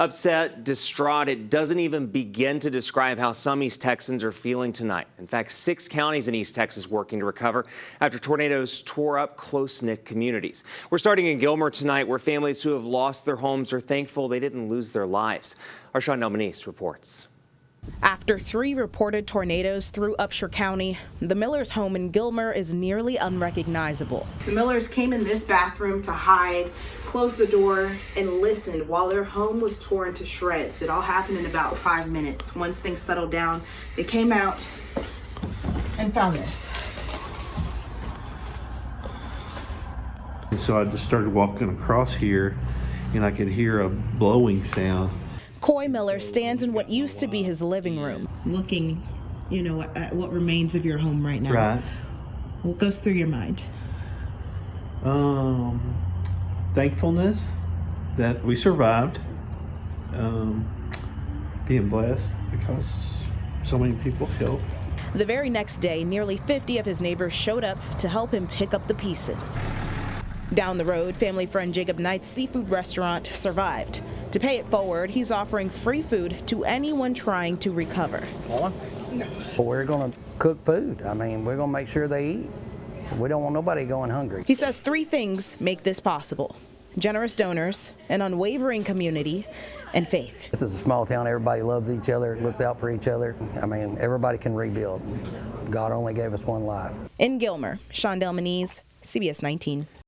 Upset, distraught, it doesn't even begin to describe how some East Texans are feeling tonight. In fact, 6 counties in East Texas working to recover after tornadoes tore up close-knit communities. We're starting in Gilmer tonight, where families who have lost their homes are thankful they didn't lose their lives. Our Shondell Manise reports. After 3 reported tornadoes through Upshur County, the Millers' home in Gilmer is nearly unrecognizable. The Millers came in this bathroom to hide, closed the door, and listened while their home was torn to shreds. It all happened in about 5 minutes. Once things settled down, they came out and found this. And so I just started walking across here, and I could hear a blowing sound. Coy Miller stands in what used to be his living room. Looking, at what remains of your home right now. Right. What goes through your mind? Thankfulness that we survived. Being blessed because so many people helped. The very next day, nearly 50 of his neighbors showed up to help him pick up the pieces. Down the road, family friend Jacob Knight's seafood restaurant survived. To pay it forward, he's offering free food to anyone trying to recover. We're going to cook food. I mean, we're going to make sure they eat. We don't want nobody going hungry. He says 3 things make this possible: generous donors, an unwavering community, and faith. This is a small town. Everybody loves each other, looks out for each other. I mean, everybody can rebuild. God only gave us one life. In Gilmer, Shondell Manise, CBS 19.